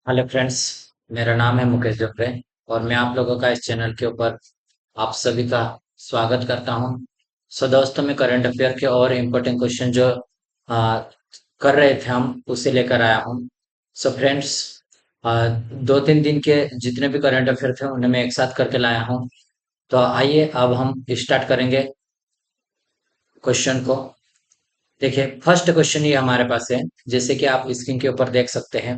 Hello friends. मेरा नाम है मुकेश जबरे और मैं आप लोगों का इस चैनल के ऊपर आप सभी का स्वागत करता हूं। सो दोस्तों, मैं करंट अफेयर के और इम्पोर्टेंट क्वेश्चन जो आ, कर रहे थे हम उसे लेकर आया हूं। सो फ्रेंड्स, 2-3 दिन के जितने भी करंट अफेयर थे उन्हें मैं एक साथ करके लाया हूं। तो आइए अब हम स्टार्ट करेंगे क्वेश्चन को। देखिए, फर्स्ट क्वेश्चन ये हमारे पास है, जैसे कि आप स्क्रीन के ऊपर देख सकते हैं।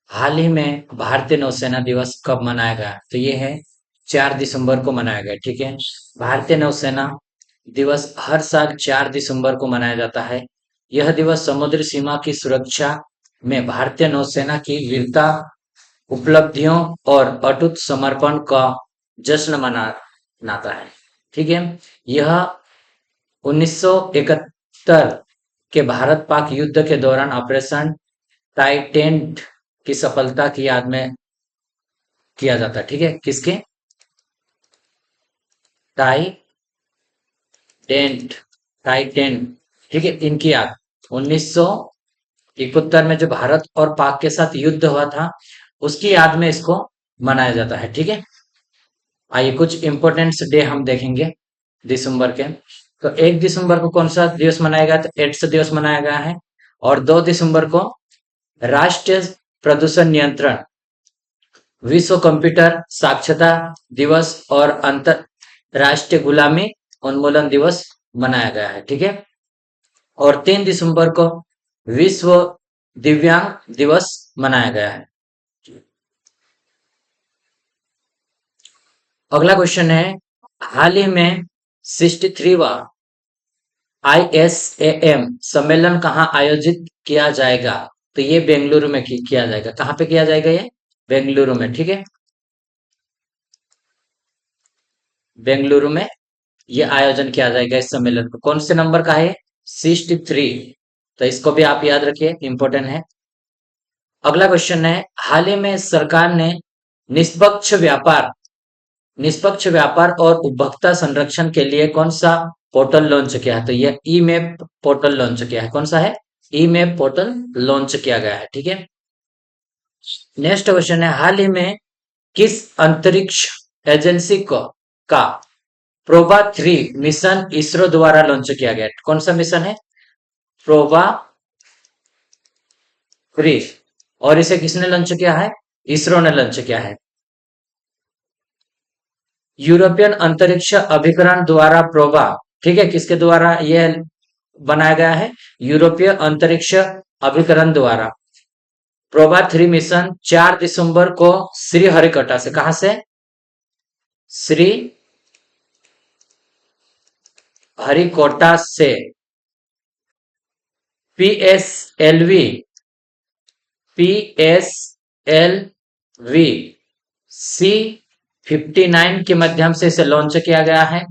हाल ही में भारतीय नौसेना दिवस कब मनाया गया? तो ये है 4 दिसंबर को मनाया गया। ठीक है। भारतीय नौसेना दिवस हर साल 4 दिसंबर को मनाया जाता है। यह दिवस समुद्री सीमा की सुरक्षा में भारतीय नौसेना की वीरता, उपलब्धियों और अटूट समर्पण का जश्न मनाता है। ठीक है। यह 1971 के भारत पाक युद्ध के दौरान ऑपरेशन टाइटेंट की सफलता की याद में किया जाता है। ठीक है। किसके? टाइटेंट टाइटेंट। ठीक है, इनकी याद 1971 में जो भारत और पाक के साथ युद्ध हुआ था उसकी याद में इसको मनाया जाता है। ठीक है। आइए कुछ इंपोर्टेंट डे हम देखेंगे दिसंबर के। तो 1 दिसंबर को कौन सा दिवस मनाया गया? तो एड्स दिवस मनाया गया है। और 2 दिसंबर को राष्ट्रीय प्रदूषण नियंत्रण, विश्व कंप्यूटर साक्षरता दिवस और अंतरराष्ट्रीय गुलामी उन्मूलन दिवस मनाया गया है। ठीक है। और 3 दिसंबर को विश्व दिव्यांग दिवस मनाया गया है। अगला क्वेश्चन है, हाल ही में 63वां ISAM सम्मेलन कहाँ आयोजित किया जाएगा? तो ये बेंगलुरु में किया जाएगा। कहाँ पे किया जाएगा? ये बेंगलुरु में। ठीक है। बेंगलुरु में ये आयोजन किया जाएगा इस सम्मेलन को। कौन से नंबर का है? 63। तो इसको भी आप याद रखिए, इंपॉर्टेंट है। अगला क्वेश्चन है, हाल ही में सरकार ने निष्पक्ष व्यापार निष्पक्ष व्यापार और उपभोक्ता संरक्षण के लिए कौन सा पोर्टल लॉन्च किया है? तो यह ई मैप पोर्टल लॉन्च किया है। कौन सा है? ई मैप पोर्टल लॉन्च किया गया है। ठीक है। नेक्स्ट क्वेश्चन है, हाल ही में किस अंतरिक्ष एजेंसी को का प्रोबा 3 मिशन इसरो द्वारा लॉन्च किया गया? कौन सा मिशन है? प्रोबा 3। और इसे किसने लॉन्च किया है? इसरो ने लॉन्च किया है। यूरोपियन अंतरिक्ष अभिकरण द्वारा प्रोबा, ठीक है, किसके द्वारा यह बनाया गया है? यूरोपीय अंतरिक्ष अभिकरण द्वारा। प्रोबा 3 मिशन 4 दिसंबर को श्रीहरिकोटा से, कहा से? श्री हरिकोटा से पीएसएलवी पीएसएलवी C59 के माध्यम से इसे लॉन्च किया गया है,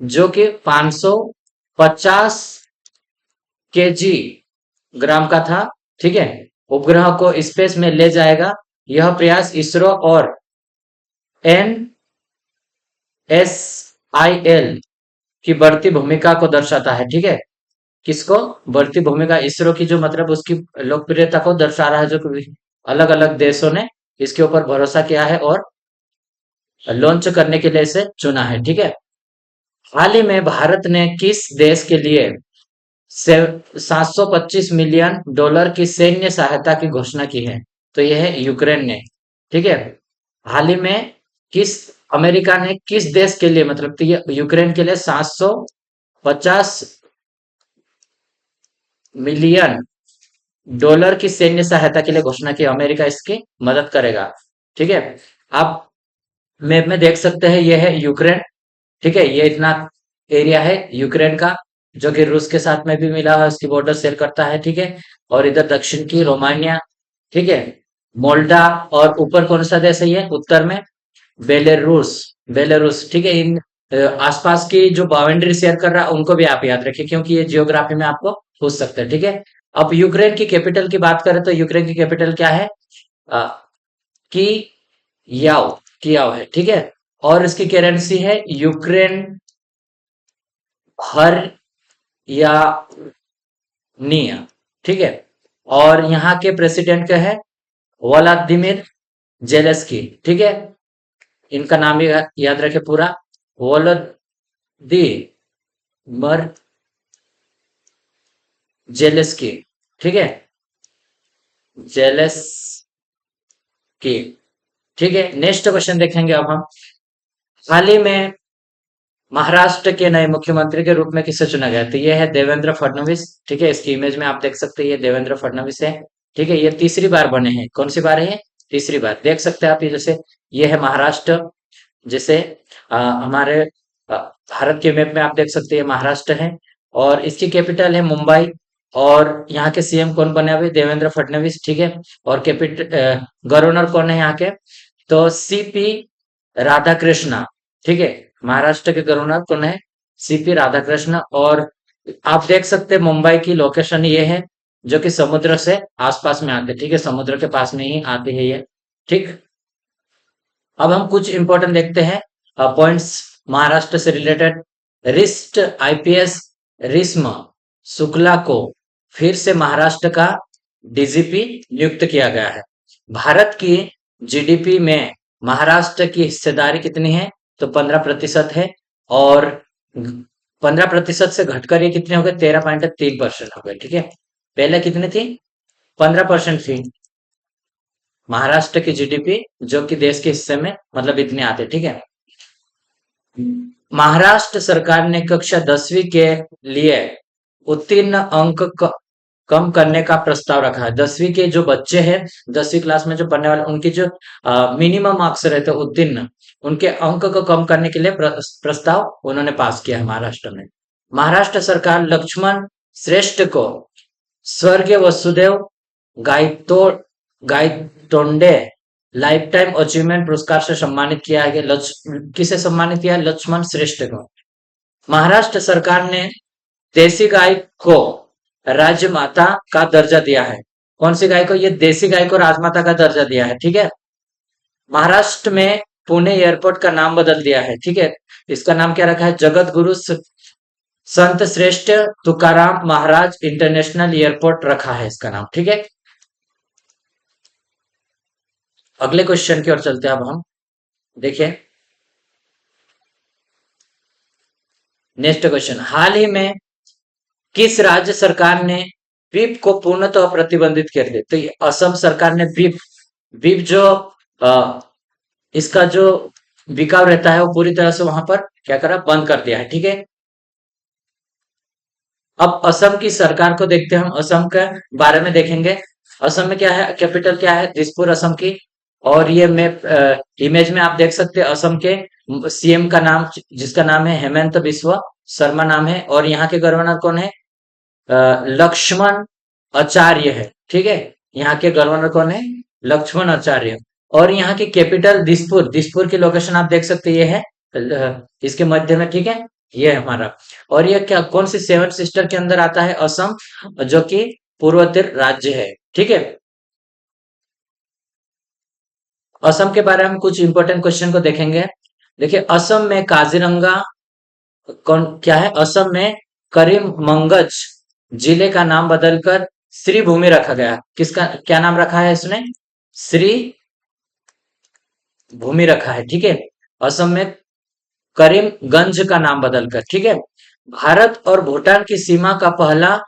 जो कि 550 केजी ग्राम का था। ठीक है। उपग्रह को स्पेस में ले जाएगा। यह प्रयास इसरो और NSIL की बढ़ती भूमिका को दर्शाता है। ठीक है। किसको? बढ़ती भूमिका इसरो की, जो मतलब उसकी लोकप्रियता को दर्शा रहा है, जो अलग अलग देशों ने इसके ऊपर भरोसा किया है और लॉन्च करने के लिए इसे चुना है। ठीक है। हाल ही में भारत ने किस देश के लिए 725 मिलियन डॉलर की सैन्य सहायता की घोषणा की है? तो यह है यूक्रेन ने। ठीक है। हाल ही में किस अमेरिका ने किस देश के लिए, मतलब तो ये यूक्रेन के लिए 750 मिलियन डॉलर की सैन्य सहायता के लिए घोषणा की। अमेरिका इसकी मदद करेगा। ठीक है। आप मैप में देख सकते हैं, यह है यूक्रेन। ठीक है। ये इतना एरिया है यूक्रेन का, जो कि रूस के साथ में भी मिला है, उसकी बॉर्डर शेयर करता है। ठीक है। और इधर दक्षिण की रोमानिया, ठीक है, मोल्डा, और ऊपर कौन सा देश है ये उत्तर में? बेलारूस। बेलारूस। ठीक है। इन आसपास की जो बाउंड्री शेयर कर रहा है उनको भी आप याद रखिए, क्योंकि ये जियोग्राफी में आपको पूछ सकते हैं। ठीक है। अब यूक्रेन की कैपिटल की बात करें तो यूक्रेन की कैपिटल क्या है? अ, की याव कियाव है। ठीक है। और इसकी करेंसी है यूक्रेन हर या निया। ठीक है। और यहाँ के प्रेसिडेंट का है व्लादिमीर जेलेस्की, ठीक है। इनका नाम याद रखे पूरा, वोलोदिमर जेलेस्की, ठीक है, जेलेस्की, ठीक है। नेक्स्ट क्वेश्चन देखेंगे अब हम। हाल ही में महाराष्ट्र के नए मुख्यमंत्री के रूप में किसे चुना गया? तो ये है देवेंद्र फडणवीस, ठीक है। इसकी इमेज में आप देख सकते हैं, ये देवेंद्र फडणवीस है, ठीक है। ये तीसरी बार बने हैं। कौन सी बार है ये? तीसरी बार। देख सकते हैं आप, ये जैसे ये है महाराष्ट्र, जैसे हमारे भारत के मैप में आप देख सकते हैं महाराष्ट्र है, और इसकी कैपिटल है मुंबई। और यहाँ के सीएम कौन बने हुए? देवेंद्र फडणवीस, ठीक है। और गवर्नर कौन है यहाँ के? तो सीपी राधाकृष्णा, ठीक है। महाराष्ट्र के गवर्नर कौन है? सीपी राधाकृष्ण। और आप देख सकते हैं मुंबई की लोकेशन ये है, जो कि समुद्र से आसपास में आते हैं, ठीक है, समुद्र के पास में ही आती है ये, ठीक। अब हम कुछ इंपॉर्टेंट देखते हैं पॉइंट्स महाराष्ट्र से रिलेटेड। रिस्ट आईपीएस रिश्म शुक्ला को फिर से महाराष्ट्र का डीजीपी नियुक्त किया गया है। भारत की जीडीपी में महाराष्ट्र की हिस्सेदारी कितनी है? तो 15% है। और 15% से घटकर ये कितने हो गए? 13.3% हो गए, ठीक है। पहले कितनी थी? 15% थी महाराष्ट्र की जीडीपी, जो कि देश के हिस्से में मतलब इतने आते, ठीक है। महाराष्ट्र सरकार ने कक्षा 10वीं के लिए उत्तीर्ण अंक कम करने का प्रस्ताव रखा है। 10वीं के जो बच्चे हैं, 10वीं क्लास में जो पढ़ने वाले, उनकी जो मिनिमम मार्क्स रहते हैं उत्तीर्ण, उनके अंक को कम करने के लिए प्रस्ताव उन्होंने पास किया है महाराष्ट्र में। महाराष्ट्र सरकार लक्ष्मण श्रेष्ठ को स्वर्गीय वसुदेव गायतो गायतोंडे लाइफ टाइम अचीवमेंट पुरस्कार से सम्मानित किया है। किसे सम्मानित किया? लक्ष्मण श्रेष्ठ को। महाराष्ट्र सरकार ने देसी गाय को राजमाता का दर्जा दिया है। कौन सी गाय को? ये देसी गाय को राजमाता का दर्जा दिया है, ठीक है। महाराष्ट्र में पुणे एयरपोर्ट का नाम बदल दिया है, ठीक है। इसका नाम क्या रखा है? जगत गुरु संत श्रेष्ठ तुकाराम महाराज इंटरनेशनल एयरपोर्ट रखा है इसका नाम, ठीक है। अगले क्वेश्चन की ओर चलते हैं अब हम। देखिए नेक्स्ट क्वेश्चन, हाल ही में किस राज्य सरकार ने वीप को पूर्णतः प्रतिबंधित कर दिया? तो ये असम सरकार ने वीप वीप जो अ, इसका जो बिकाव रहता है, वो पूरी तरह से वहां पर क्या करा? बंद कर दिया है, ठीक है। अब असम की सरकार को देखते हैं हम, असम के बारे में देखेंगे। असम में क्या है? कैपिटल क्या है? दिसपुर असम की। और ये मैप इमेज में आप देख सकते हैं असम के सीएम का नाम, जिसका नाम है हेमंत बिस्वा शर्मा नाम है। और यहाँ के गवर्नर कौन है? लक्ष्मण आचार्य है, ठीक है। यहाँ के गवर्नर कौन है? लक्ष्मण आचार्य। और यहाँ की कैपिटल दिसपुर, दिसपुर की लोकेशन आप देख सकते हैं, ये है इसके मध्य में, ठीक है। ये है हमारा। और ये क्या, कौन सी 7 सिस्टर के अंदर आता है? असम, जो कि पूर्वोत्तर राज्य है, ठीक है। असम के बारे में कुछ इंपॉर्टेंट क्वेश्चन को देखेंगे। देखिए असम में काजीरंगा कौन क्या है? असम में करीमगंज जिले का नाम बदलकर श्री भूमि रखा गया। किसका क्या नाम रखा है इसने? श्री भूमि रखा है, ठीक है। असम में करीमगंज का नाम बदलकर, ठीक है। भारत और भूटान की सीमा का पहला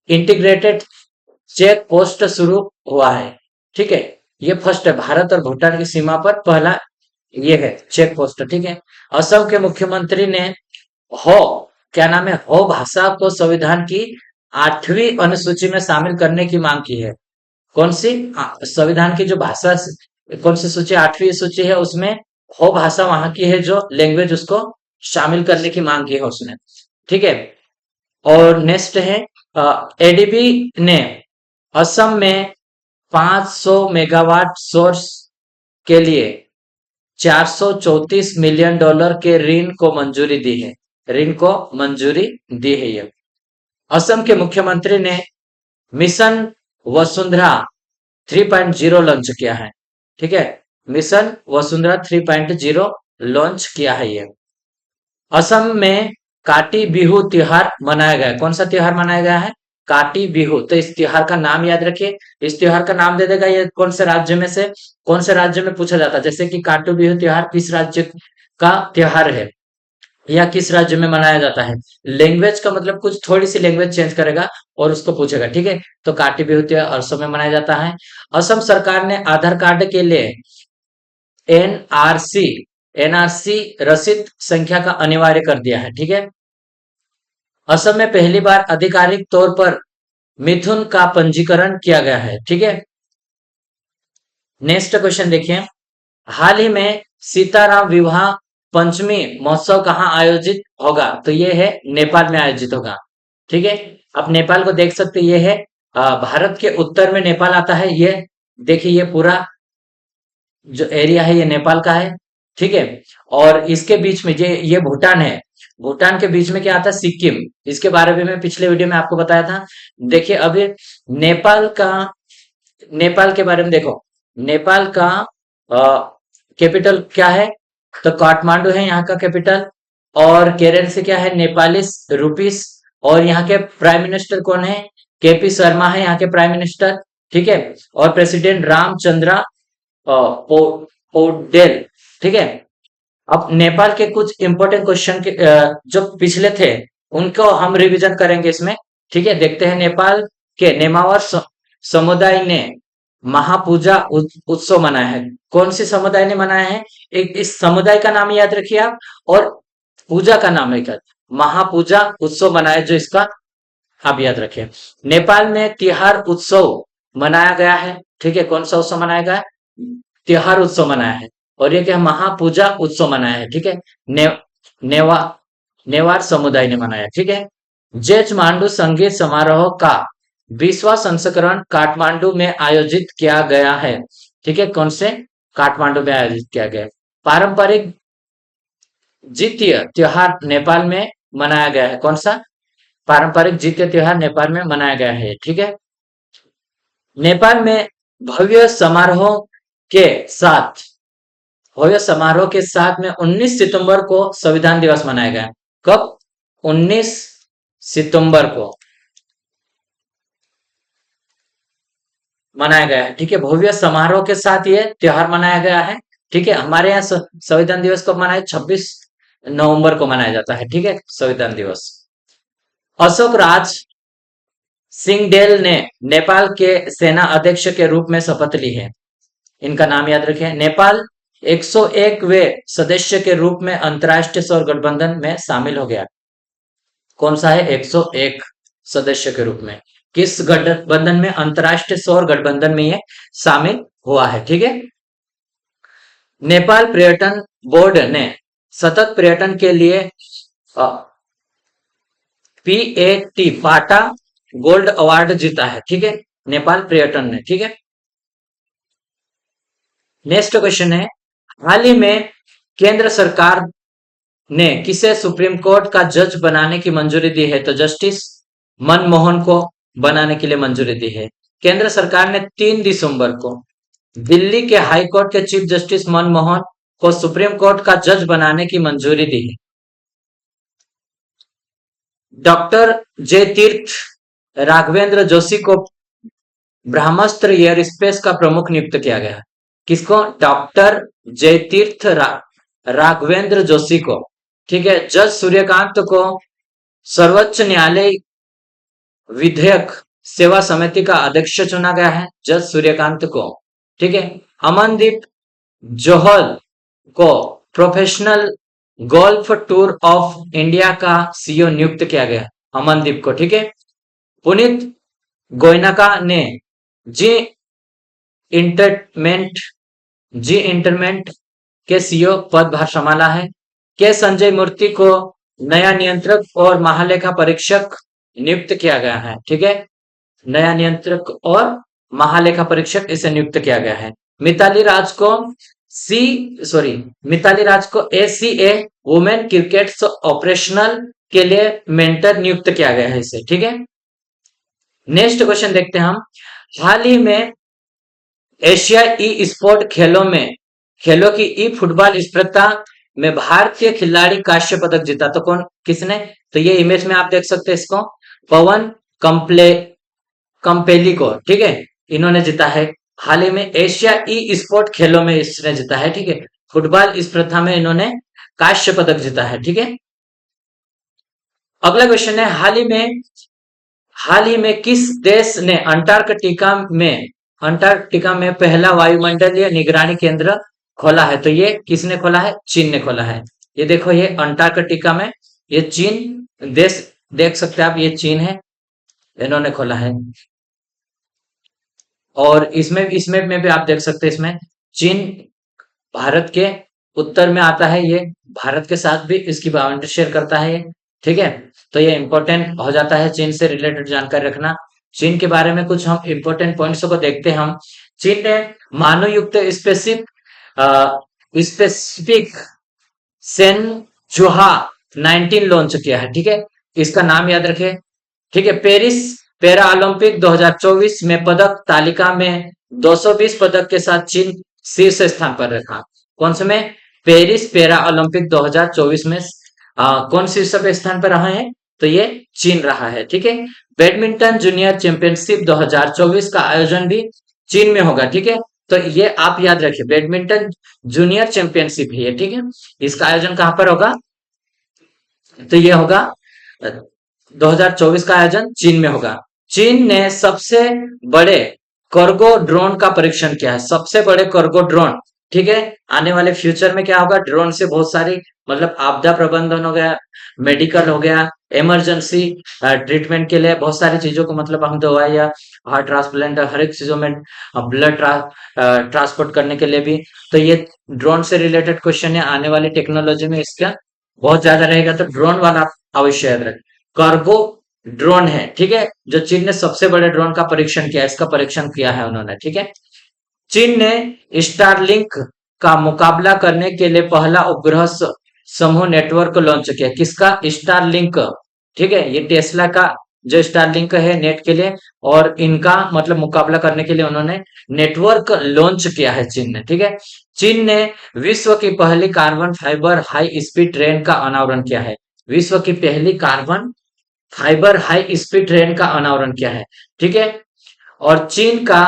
इंटीग्रेटेड चेक पोस्ट शुरू हुआ है, ठीक है। ये फर्स्ट है, भारत और भूटान की सीमा पर पहला ये है चेक पोस्ट, ठीक है। असम के मुख्यमंत्री ने हो क्या नाम है? हो भाषा को संविधान की 8वीं अनुसूची में शामिल करने की मांग की है। कौन सी? संविधान की जो भाषा, कौन सी सूची? 8वीं सूची है, उसमें हो भाषा वहां की है जो लैंग्वेज, उसको शामिल करने की मांग की है उसने, ठीक है। और नेक्स्ट है एडीबी ने असम में 500 मेगावाट सोर्स के लिए $434 मिलियन के ऋण को मंजूरी दी है। ऋण को मंजूरी दी है ये। असम के मुख्यमंत्री ने मिशन वसुंधरा 3.0 लॉन्च किया है, ठीक है। मिशन वसुंधरा 3.0 लॉन्च किया है ये। असम में काटी बिहू त्योहार मनाया गया। कौन सा त्योहार मनाया गया है? काटी बिहू। तो इस त्योहार का नाम याद रखिए। इस त्योहार का नाम दे देगा ये कौन से राज्य में से, कौन से राज्य में पूछा जाता है। जैसे कि काटू बिहू त्योहार किस राज्य का त्योहार है या किस राज्य में मनाया जाता है। लैंग्वेज का मतलब कुछ थोड़ी सी लैंग्वेज चेंज करेगा और उसको पूछेगा, ठीक है। तो काटी बिहू त्योहार असम में मनाया जाता है। असम सरकार ने आधार कार्ड के लिए एनआरसी एनआरसी रसीद संख्या का अनिवार्य कर दिया है, ठीक है। असम में पहली बार आधिकारिक तौर पर मिथुन का पंजीकरण किया गया है, ठीक है। नेक्स्ट क्वेश्चन देखिए। हाल ही में सीताराम विवाह पंचमी महोत्सव कहाँ आयोजित होगा। तो ये है नेपाल में आयोजित होगा, ठीक है। आप नेपाल को देख सकते हैं, ये है भारत के उत्तर में नेपाल आता है। ये देखिए, ये पूरा जो एरिया है ये नेपाल का है, ठीक है। और इसके बीच में ये भूटान है। भूटान के बीच में क्या आता है, सिक्किम। इसके बारे में मैं पिछले वीडियो में आपको बताया था। देखिए अभी नेपाल का, नेपाल के बारे में देखो। नेपाल का कैपिटल क्या है, तो काठमांडू है यहाँ का कैपिटल। और करेंसी क्या है, नेपालिस रुपीस। और यहाँ के प्राइम मिनिस्टर कौन है, केपी शर्मा है यहाँ के प्राइम मिनिस्टर, ठीक है। और प्रेसिडेंट रामचंद्रा पौडेल, ठीक है। अब नेपाल के कुछ इंपॉर्टेंट क्वेश्चन के जो पिछले थे उनको हम रिवीजन करेंगे इसमें, ठीक है। देखते हैं। नेपाल के नेमावर समुदाय ने महापूजा उत्सव मनाया है। कौन सी समुदाय ने मनाया है, एक इस समुदाय का नाम याद रखिए आप, और पूजा का नाम है क्या, महापूजा उत्सव मनाया, जो इसका आप याद रखें। नेपाल में तिहार उत्सव मनाया गया है, ठीक है। कौन सा उत्सव मनाया गया है, तिहार उत्सव मनाया है। और ये क्या, महापूजा उत्सव मनाया है, ठीक है। ने, नेवा नेवार समुदाय ने मनाया, ठीक है। जेठ मांडू संगीत समारोह का 20वां संस्करण काठमांडू में आयोजित किया गया है, ठीक है। कौन से, काठमांडू में आयोजित किया गया है। पारंपरिक जितिय त्योहार नेपाल में मनाया गया है। कौन सा, पारंपरिक जितिय त्योहार नेपाल में मनाया गया है, ठीक है। नेपाल में भव्य समारोह के साथ भव्य समारोह के साथ में 19 सितंबर को संविधान दिवस मनाया गया। कब, 19 सितंबर को मनाया गया है, ठीक है। भव्य समारोह के साथ ये त्योहार मनाया गया है, ठीक है। हमारे यहाँ संविधान दिवस कब मनाया, 26 नवंबर को मनाया जाता है, ठीक है, संविधान दिवस। अशोक राज सिंहडेल ने नेपाल के सेना अध्यक्ष के रूप में शपथ ली है। इनका नाम याद रखें। नेपाल 101वें सदस्य के रूप में अंतर्राष्ट्रीय सौर गठबंधन में शामिल हो गया। कौन सा है, 101 सदस्य के रूप में किस गठबंधन में, अंतर्राष्ट्रीय सौर गठबंधन में ये शामिल हुआ है, ठीक है। नेपाल पर्यटन बोर्ड ने सतत पर्यटन के लिए पीएटी पाटा गोल्ड अवार्ड जीता है, ठीक है, नेपाल पर्यटन ने, ठीक है। नेक्स्ट क्वेश्चन है, हाल ही में केंद्र सरकार ने किसे सुप्रीम कोर्ट का जज बनाने की मंजूरी दी है। तो जस्टिस मनमोहन को बनाने के लिए मंजूरी दी है। केंद्र सरकार ने 3 दिसंबर को दिल्ली के हाई कोर्ट के चीफ जस्टिस मनमोहन को सुप्रीम कोर्ट का जज बनाने की मंजूरी दी है। डॉक्टर जयतीर्थ राघवेंद्र जोशी को ब्रह्मास्त्र एयरस्पेस का प्रमुख नियुक्त किया गया। किसको, डॉक्टर जयतीर्थ राघवेंद्र जोशी को, ठीक है। जज सूर्यकांत को सर्वोच्च न्यायालय विधेयक सेवा समिति का अध्यक्ष चुना गया है, जज सूर्यकांत को, ठीक है। अमनदीप जोहल को professional golf tour of India का सीईओ नियुक्त किया गया, अमनदीप को, ठीक है। पुनीत गोयनका ने जी इंटरमेंट के सीईओ पदभार संभाला है। के संजय मूर्ति को नया नियंत्रक और महालेखा परीक्षक नियुक्त किया गया है, ठीक है। नया नियंत्रक और महालेखा परीक्षक इसे नियुक्त किया गया है। मिताली राज को एसीए वुमेन क्रिकेट ऑपरेशनल के लिए मेंटर नियुक्त किया गया है इसे, ठीक है। नेक्स्ट क्वेश्चन देखते हैं हम। हाल ही में एशिया ई स्पोर्ट खेलों की ई फुटबॉल स्पर्धा में भारतीय खिलाड़ी कांस्य पदक जीता। तो कौन, किसने, तो ये इमेज में आप देख सकते हैं इसको, पवन कंप्ले कंपेली को, ठीक है, इन्होंने जीता है। हाल ही में एशिया ई स्पोर्ट खेलों में इसने जीता है, ठीक है। फुटबॉल इस प्रथा में इन्होंने कांस्य पदक जीता है, ठीक है। अगला क्वेश्चन है, हाल ही में किस देश ने अंटार्कटिका में पहला वायुमंडलीय निगरानी केंद्र खोला है? तो ये किसने खोला है? चीन ने खोला है। ये देखो, ये अंटार्कटिका में, ये चीन देश, देख सकते हैं आप, ये चीन है, इन्होंने खोला है। और इसमें इसमें में भी आप देख सकते हैं, इसमें चीन भारत के उत्तर में आता है, ये भारत के साथ भी इसकी बाउंड्री शेयर करता है ये, ठीक है। तो ये इंपॉर्टेंट हो जाता है चीन से रिलेटेड जानकारी रखना। चीन के बारे में कुछ हम इंपॉर्टेंट पॉइंट्स को देखते हैं हम। चीन ने मानव युक्त स्पेसिफिक सेन जुहा 19 लॉन्च किया है, ठीक है। इसका नाम याद रखें, ठीक है। पेरिस पैरा ओलंपिक 2024 में पदक तालिका में 220 पदक के साथ चीन शीर्ष स्थान पर रखा। कौन से में? पेरिस पैरा ओलंपिक 2024 में कौन शीर्ष पे स्थान पर रहा है? तो ये चीन रहा है, ठीक है। बैडमिंटन जूनियर चैंपियनशिप 2024 का आयोजन भी चीन में होगा, ठीक है। तो ये आप याद रखिए, बैडमिंटन जूनियर चैंपियनशिप है ये, ठीक है। इसका आयोजन कहां पर होगा? तो ये होगा 2024 का आयोजन चीन में होगा। चीन ने सबसे बड़े कार्गो ड्रोन का परीक्षण किया है, सबसे बड़े कार्गो ड्रोन, ठीक है। आने वाले फ्यूचर में क्या होगा? ड्रोन से बहुत सारी, मतलब आपदा प्रबंधन हो गया, मेडिकल हो गया, इमरजेंसी ट्रीटमेंट के लिए बहुत सारी चीजों को, मतलब हम दवाई या हार्ट ट्रांसप्लांट, हर एक चीजों में ब्लड ट्रांसपोर्ट करने के लिए भी। तो ये ड्रोन से रिलेटेड क्वेश्चन है, आने वाली टेक्नोलॉजी में इसका बहुत ज्यादा रहेगा, तो ड्रोन वाला अवश्य याद रखें। कार्गो ड्रोन है, ठीक है, जो चीन ने सबसे बड़े ड्रोन का परीक्षण किया, इसका परीक्षण किया है उन्होंने, ठीक है। चीन ने स्टारलिंक का मुकाबला करने के लिए पहला उपग्रह समूह नेटवर्क लॉन्च किया। किसका? स्टारलिंक, ठीक है। ये टेस्ला का जो स्टारलिंक है नेट के लिए, और इनका मतलब मुकाबला करने के लिए उन्होंने नेटवर्क लॉन्च किया है चीन ने, ठीक है। चीन ने विश्व की पहली carbon fibre high speed train का अनावरण किया है। विश्व की पहली carbon fibre high speed train का अनावरण किया है, ठीक है। और चीन का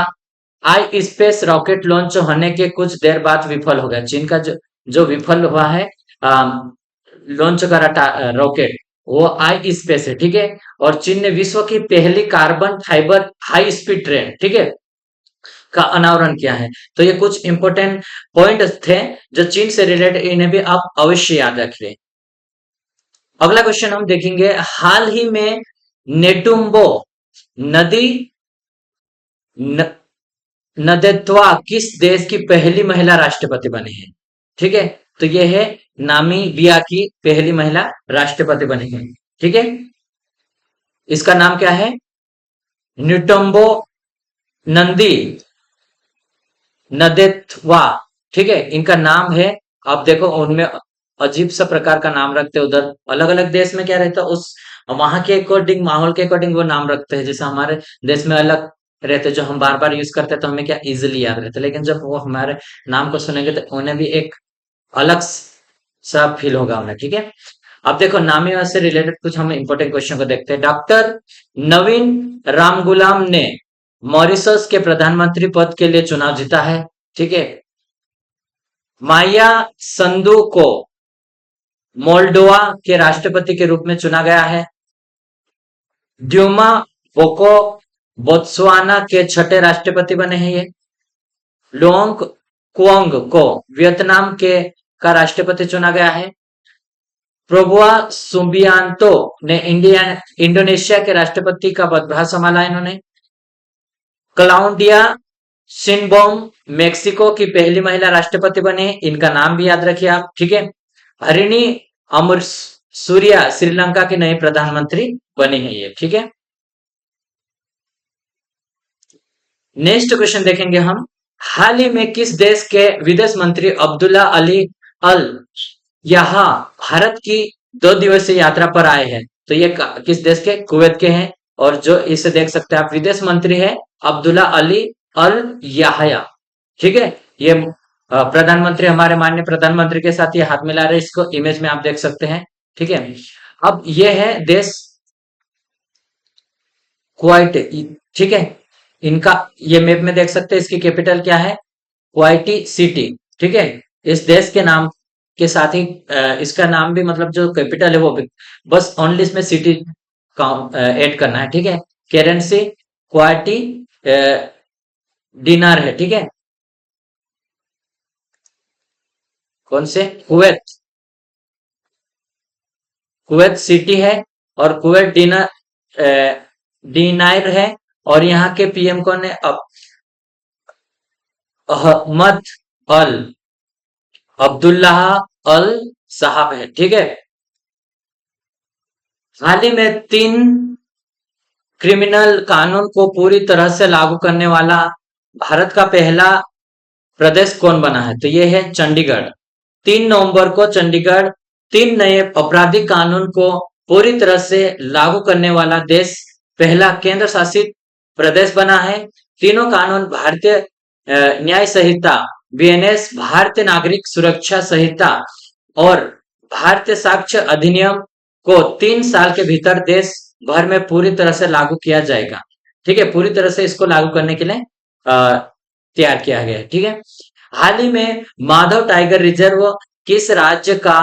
आई स्पेस रॉकेट लॉन्च होने के कुछ देर बाद विफल हो गया। चीन का जो जो विफल हुआ है लॉन्च करा रॉकेट, वो आई स्पेस है, ठीक है। और चीन ने विश्व की पहली carbon fibre high speed train, ठीक है, का अनावरण किया है। तो ये कुछ इंपोर्टेंट पॉइंट थे जो चीन से रिलेटेड, इन्हें भी आप अवश्य याद रखिए। अगला क्वेश्चन हम देखेंगे, हाल ही में नेटुम्बो नदी न, नदेत्वा किस देश की पहली महिला राष्ट्रपति बनी है? ठीक है, तो ये है नामीबिया की पहली महिला राष्ट्रपति बनी है, ठीक है। इसका नाम क्या है? निटम्बो नंदी नदेत्वा, ठीक है, इनका नाम है। आप देखो उनमें अजीब सा प्रकार का नाम रखते हैं, उधर अलग अलग देश में क्या रहता है, उस वहां के अकॉर्डिंग, माहौल के अकॉर्डिंग वो नाम रखते हैं। जैसे हमारे देश में अलग रहते, जो हम बार बार यूज करते हैं तो हमें क्या इजिली याद रहता है, लेकिन जब वो हमारे नाम को सुनेंगे तो उन्हें भी एक अलग सा फील होगा उन्हें, ठीक है। अब देखो नामी से रिलेटेड कुछ हम इंपॉर्टेंट क्वेश्चन को देखते हैं। डॉक्टर नवीन रामगुलाम ने मॉरिशस के प्रधानमंत्री पद के लिए चुनाव जीता है, ठीक है। माया संधू को मोल्डोवा के राष्ट्रपति के रूप में चुना गया है। ड्यूमा बोको बोत्सवाना के छठे राष्ट्रपति बने हैं ये। लोंग क्वांग को वियतनाम के का राष्ट्रपति चुना गया है। प्रोबुआ सुबियांतो ने इंडोनेशिया के राष्ट्रपति का पदभार संभाला इन्होंने। क्लाउडिया शिनबोम मेक्सिको की पहली महिला राष्ट्रपति बने, इनका नाम भी याद रखिए आप, ठीक है। हरिणी अमर सूर्या श्रीलंका की नई प्रधानमंत्री बनी है ये, ठीक है। नेक्स्ट क्वेश्चन देखेंगे हम, हाल ही में किस देश के विदेश मंत्री अब्दुल्ला अली अल यहाँ भारत की 2 दिवसीय यात्रा पर आए हैं? तो ये किस देश के? कुवैत के हैं। और जो इसे देख सकते हैं आप, विदेश मंत्री है अब्दुल्ला अली अल याहया, ठीक है। ये प्रधानमंत्री, हमारे माननीय प्रधानमंत्री के साथ ये हाथ मिला रहे, इसको इमेज में आप देख सकते हैं, ठीक है। अब ये है देश क्वाइट, ठीक है। इनका ये मैप में देख सकते हैं, इसकी कैपिटल क्या है, क्वाइटी सिटी, ठीक है। इस देश के नाम के साथ ही इसका नाम भी, मतलब जो कैपिटल है वो भी, बस ओनली इसमें सिटी ऐड करना है, ठीक है। करेंसी क्वाइटी डिनार है, ठीक है। कौन से, कुवैत, कुवैत सिटी है, और कुवैत डिनर डिनार है। और यहाँ के पीएम कौन है, अहमद अल अब्दुल्लाह अल साहब है, ठीक है। हाल ही में 3 क्रिमिनल कानून को पूरी तरह से लागू करने वाला भारत का पहला प्रदेश कौन बना है, तो ये है चंडीगढ़। 3 नवंबर को चंडीगढ़ 3 नए आपराधिक कानून को पूरी तरह से लागू करने वाला देश पहला केंद्र शासित प्रदेश बना है। तीनों कानून भारतीय न्याय संहिता बीएनएस, भारतीय नागरिक सुरक्षा संहिता और भारतीय साक्ष्य अधिनियम को 3 साल के भीतर देश भर में पूरी तरह से लागू किया जाएगा, ठीक है। पूरी तरह से इसको लागू करने के लिए तैयार किया गया है, ठीक है। हाल ही में माधव टाइगर रिजर्व किस राज्य का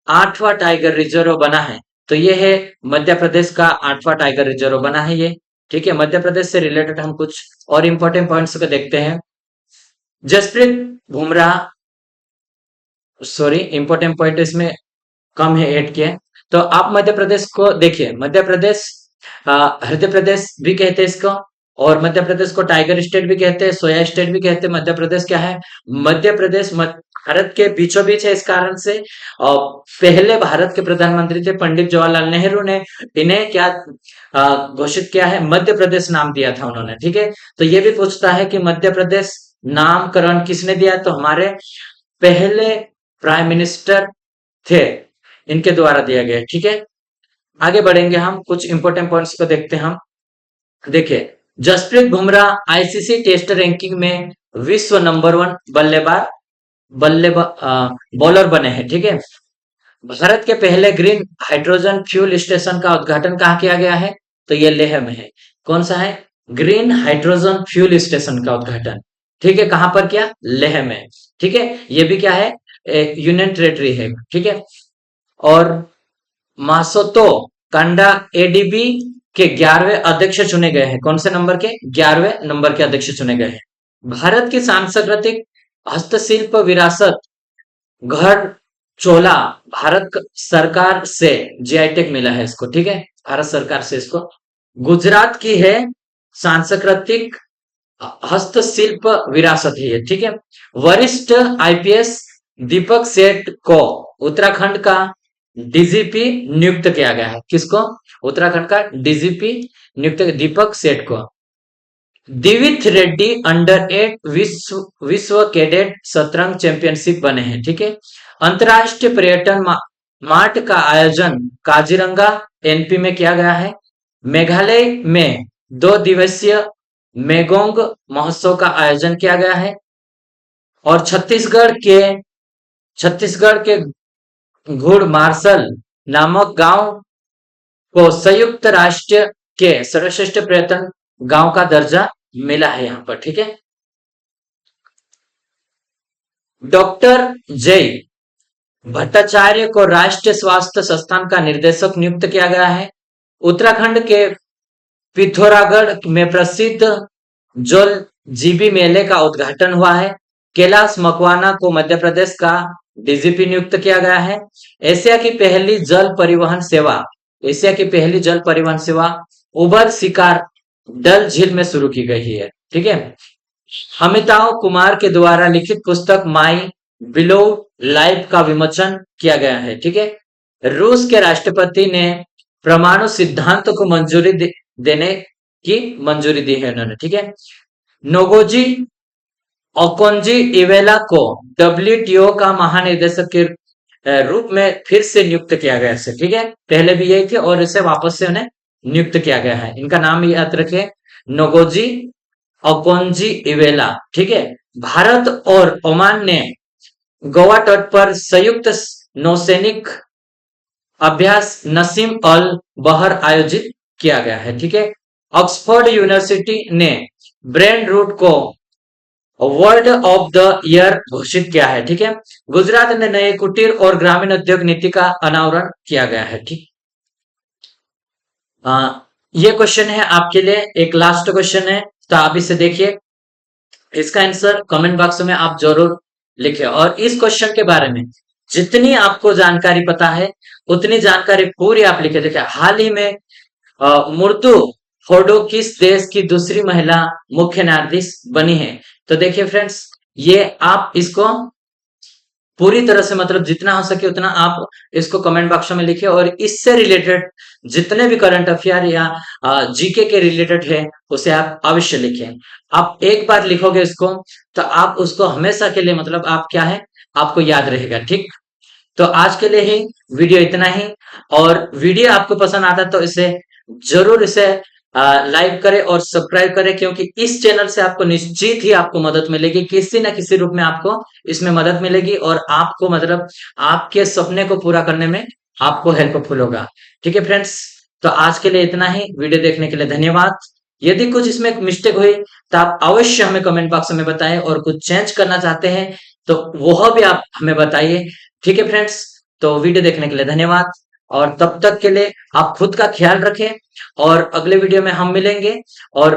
8वां टाइगर रिजर्व बना है, तो ये है मध्य प्रदेश का 8वां टाइगर रिजर्व बना है ये, ठीक है। मध्य प्रदेश से रिलेटेड हम कुछ और इंपॉर्टेंट पॉइंट्स को देखते हैं। Jasprit Bumrah, sorry important point इसमें कम है ऐड किया है। तो आप मध्य प्रदेश को देखिए, मध्य प्रदेश हृदय प्रदेश भी कहते हैं इसको, और मध्य प्रदेश को टाइगर स्टेट भी कहते हैं, सोया स्टेट भी कहते हैं। मध्य प्रदेश क्या है, मध्य प्रदेश भारत के बीचों बीच है। इस कारण से पहले भारत के प्रधानमंत्री थे पंडित जवाहरलाल नेहरू ने इन्हें क्या घोषित किया है, मध्य प्रदेश नाम दिया था उन्होंने, ठीक है। तो ये भी पूछता है कि मध्य प्रदेश नामकरण किसने दिया, तो हमारे पहले प्राइम मिनिस्टर थे, इनके द्वारा दिया गया, ठीक है। आगे बढ़ेंगे, हम कुछ इंपोर्टेंट पॉइंट्स को देखते हैं। हम देखिए, Jasprit Bumrah ICC test ranking में विश्व नंबर 1 बॉलर बने हैं, ठीक है। भारत के पहले ग्रीन हाइड्रोजन फ्यूल स्टेशन का उद्घाटन कहाँ किया गया है, तो ये लेह में है। कौन सा है, ग्रीन हाइड्रोजन फ्यूल स्टेशन का उद्घाटन, ठीक है, कहां पर किया, लेह में, ठीक है। ये भी क्या है, यूनियन टेरिटरी है, ठीक है। और मासोतो कांडा एडीबी के 11वें अध्यक्ष चुने गए हैं। कौन से नंबर के, 11वें नंबर के अध्यक्ष चुने गए हैं। भारत की सांस्कृतिक हस्तशिल्प विरासत घर चोला भारत सरकार से जीआई टैग मिला है इसको, ठीक है, भारत सरकार से इसको। गुजरात की है सांस्कृतिक हस्तशिल्प विरासत है ये, ठीक है। वरिष्ठ आईपीएस दीपक सेठ को उत्तराखंड का डीजीपी नियुक्त किया गया है। किसको, उत्तराखंड का डीजीपी नियुक्त, दीपक सेठ को। दिविथ रेड्डी अंडर 8 विश्व कैडेट शतरंज चैंपियनशिप बने हैं, ठीक है। अंतरराष्ट्रीय पर्यटन मार्ट का आयोजन काजीरंगा एनपी में किया गया है। मेघालय में 2 दिवसीय मेगोंग महोत्सव का आयोजन किया गया है। और छत्तीसगढ़ के घुड़ मार्शल नामक गांव को संयुक्त राष्ट्र के सर्वश्रेष्ठ पर्यटन गांव का दर्जा मिला है यहाँ पर, ठीक है। डॉक्टर जय भट्टाचार्य को राष्ट्रीय स्वास्थ्य संस्थान का निर्देशक नियुक्त किया गया है। उत्तराखंड के पिथौरागढ़ में प्रसिद्ध जल जीबी मेले का उद्घाटन हुआ है। कैलाश मकवाना को मध्य प्रदेश का डीजीपी नियुक्त किया गया है। एशिया की पहली जल परिवहन सेवा उबर शिकार डल झील में शुरू की गई है, ठीक है। अमिताभ कुमार के द्वारा लिखित पुस्तक माई बिलो लाइफ का विमोचन किया गया है, ठीक है। रूस के राष्ट्रपति ने परमाणु सिद्धांत को देने की मंजूरी दी है उन्होंने, ठीक है। नोगोजी ओकोंजी इवेला को डब्ल्यूटीओ का महानिदेशक के रूप में फिर से नियुक्त किया गया है, ठीक है। पहले भी यही थे और इसे वापस से उन्हें नियुक्त किया गया है। इनका नाम याद रखें, नोगोजी ओकोंजी इवेला, ठीक है। भारत और ओमान ने गोवा तट पर संयुक्त नौसैनिक अभ्यास नसीम अल बहर आयोजित किया गया है, ठीक है। ऑक्सफोर्ड यूनिवर्सिटी ने ब्रेन रूट को वर्ल्ड ऑफ द ईयर घोषित किया है। ठीक है, गुजरात ने नए कुटीर और ग्रामीण उद्योग नीति का अनावरण किया गया है। ठीक, ये क्वेश्चन है आपके लिए, एक लास्ट क्वेश्चन है, तो आप इसे देखिए। इसका आंसर कमेंट बॉक्स में आप जरूर लिखें, और इस क्वेश्चन के बारे में जितनी आपको जानकारी पता है उतनी जानकारी पूरी आप लिखे। देखिए, हाल ही में मुर्तु होडो किस देश की दूसरी महिला मुख्य न्यायाधीश बनी है? तो देखिए फ्रेंड्स, ये आप इसको पूरी तरह से, मतलब जितना हो सके उतना आप इसको कमेंट बॉक्स में लिखिए, और इससे रिलेटेड जितने भी करंट अफेयर या जीके के रिलेटेड है उसे आप अवश्य लिखें। आप एक बार लिखोगे इसको तो आप उसको हमेशा के लिए, मतलब आप क्या है, आपको याद रहेगा। ठीक, तो आज के लिए ही वीडियो इतना ही, और वीडियो आपको पसंद आता तो इसे जरूर इसे लाइक करें और सब्सक्राइब करें, क्योंकि इस चैनल से आपको निश्चित ही आपको मदद मिलेगी, किसी ना किसी रूप में आपको इसमें मदद मिलेगी, और आपको मतलब आपके सपने को पूरा करने में आपको हेल्पफुल होगा। ठीक है फ्रेंड्स, तो आज के लिए इतना ही। वीडियो देखने के लिए धन्यवाद। यदि कुछ इसमें मिस्टेक हुई तो आप अवश्य हमें कमेंट बॉक्स में बताएं, और कुछ चेंज करना चाहते हैं तो वह भी आप हमें बताइए। ठीक है फ्रेंड्स, तो वीडियो देखने के लिए धन्यवाद, और तब तक के लिए आप खुद का ख्याल रखें, और अगले वीडियो में हम मिलेंगे। और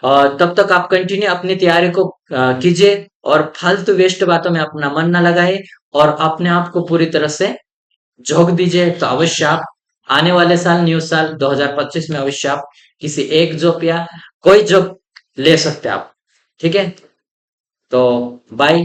तब तक आप कंटिन्यू अपनी तैयारी को कीजिए, और फालतू वेस्ट बातों में अपना मन ना लगाए, और अपने आप को पूरी तरह से झोंक दीजिए। तो अवश्य आप आने वाले साल, न्यू साल 2025 में अवश्य आप किसी एक जॉब या कोई जॉब ले सकते हैं आप। ठीक है, तो बाय।